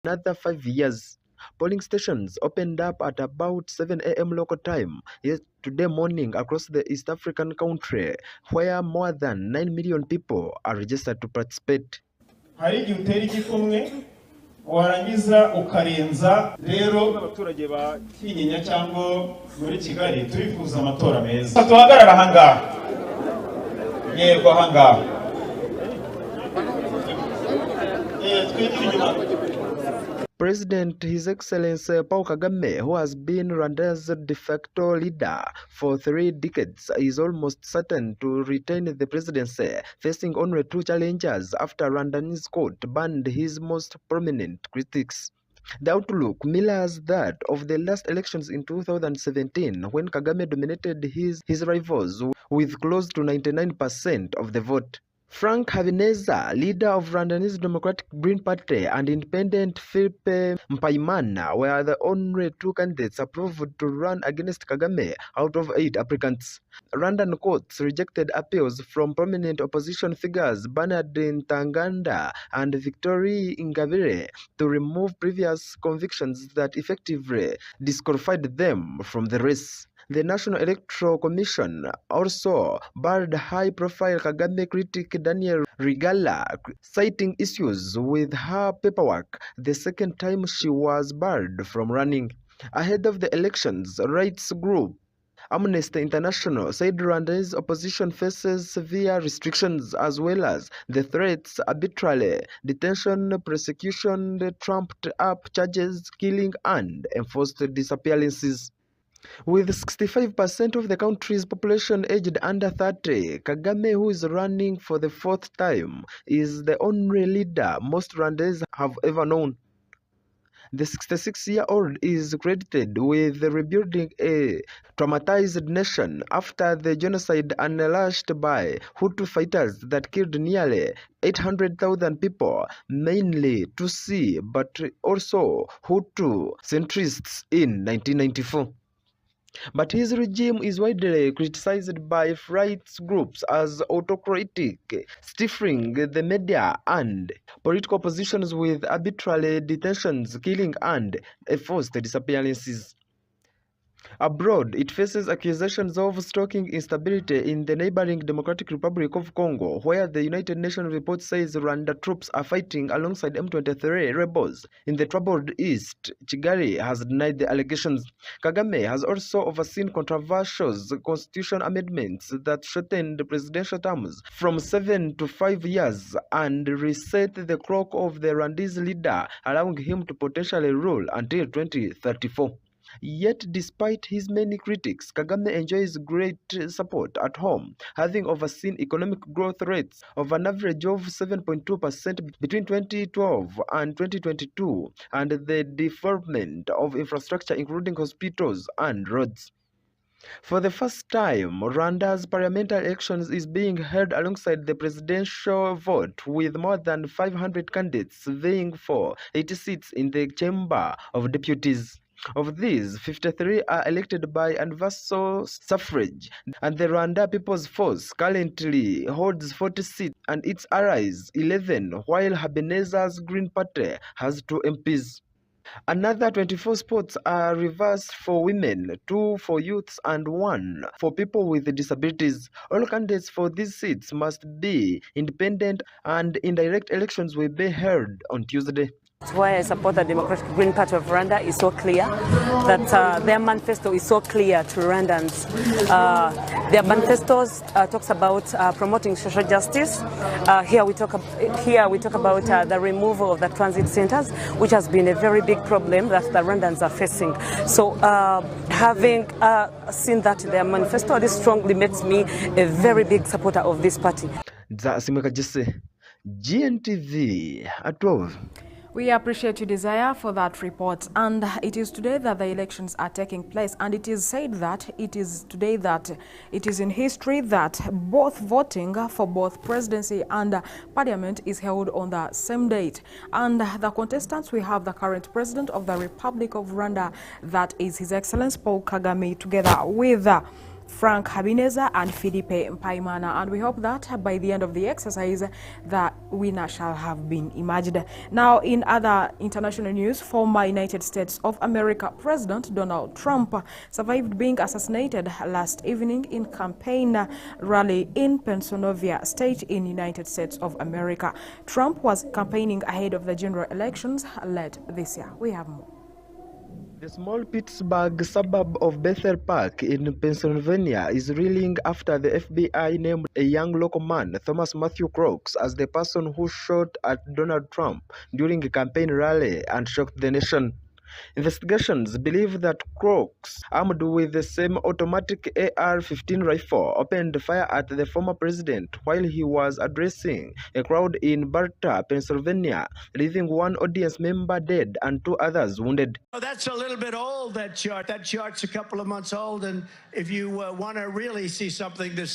another 5 years. Polling stations opened up at about 7 a.m. local time yesterday morning across the East African country, where more than 9 million people are registered to participate. warangiza ukarenza rero abaturage ba Kinyinya cyangwa muri Kigali turifuza amatora meza tuhagarara hanga yego hanga President His Excellency Paul Kagame, who has been Rwanda's de facto leader for 3 decades, is almost certain to retain the presidency, facing only 2 challengers after Rwandanese court banned his most prominent critics. The outlook mirrors that of the last elections in 2017, when Kagame dominated his rivals with close to 99% of the vote. Frank Habineza, leader of Rwandanese Democratic Green Party, and independent Philippe Mpayimana were the only 2 candidates approved to run against Kagame out of 8 applicants. Rwandan courts rejected appeals from prominent opposition figures Bernard Ntaganda and Victory Ingabire to remove previous convictions that effectively disqualified them from the race. The National Electoral Commission also barred high-profile Kagame critic Daniel Rigala, citing issues with her paperwork, the second time she was barred from running. Ahead of the elections, rights group Amnesty International said Rwanda's opposition faces severe restrictions as well as the threats, arbitrary detention, prosecution, trumped-up charges, killing, and enforced disappearances. With 65% of the country's population aged under 30, Kagame, who is running for the 4th time, is the only leader most Rwandans have ever known. The 66-year-old is credited with rebuilding a traumatized nation after the genocide unleashed by Hutu fighters that killed nearly 800,000 people, mainly Tutsi, but also Hutu centrists in 1994. But his regime is widely criticized by rights groups as autocratic, stifling the media and political positions with arbitrary detentions, killing, and enforced disappearances. Abroad, it faces accusations of stoking instability in the neighboring Democratic Republic of Congo, where the United Nations report says Rwanda troops are fighting alongside M23 rebels in the troubled East. Kigali has denied the allegations. Kagame has also overseen controversial constitution amendments that shortened presidential terms from 7 to 5 years and reset the clock of the Rwandese leader, allowing him to potentially rule until 2034. Yet, despite his many critics, Kagame enjoys great support at home, having overseen economic growth rates of an average of 7.2% between 2012 and 2022, and the development of infrastructure including hospitals and roads. For the first time, Rwanda's parliamentary elections is being held alongside the presidential vote, with more than 500 candidates vying for 80 seats in the Chamber of Deputies. Of these, 53 are elected by universal suffrage, and the Rwanda People's Force currently holds 40 seats and its allies 11, while Habeneza's Green Party has 2 MPs. Another 24 spots are reserved for women, 2 for youths, and 1 for people with disabilities. All candidates for these seats must be independent, and indirect elections will be held on Tuesday. Why I support the Democratic Green Party of Rwanda is so clear, that their manifesto is so clear to Rwandans. Their manifesto talks about promoting social justice. Here we talk about the removal of the transit centers, which has been a very big problem that the Rwandans are facing. So having seen that in their manifesto, this strongly makes me a very big supporter of this party. Gntv at 12. We appreciate your desire for that report, and it is today that the elections are taking place, and it is said that it is today that it is in history that both voting for both presidency and parliament is held on the same date. And the contestants, we have the current president of the Republic of Rwanda, that is His Excellency Paul Kagame, together with Frank Habineza and Philippe Mpaimana. And we hope that by the end of the exercise, the winner shall have been emerged. Now, in other international news, former United States of America President Donald Trump survived being assassinated last evening in campaign rally in Pennsylvania State in United States of America. Trump was campaigning ahead of the general elections late this year. We have more. The small Pittsburgh suburb of Bethel Park in Pennsylvania is reeling after the FBI named a young local man, Thomas Matthew Crooks, as the person who shot at Donald Trump during a campaign rally and shocked the nation. Investigations believe that Crooks, armed with the same automatic AR-15 rifle, opened fire at the former president while he was addressing a crowd in Barta, Pennsylvania, leaving one audience member dead and 2 others wounded. Oh, that's a little bit old, that chart. That chart's a couple of months old, and if you want to really see something this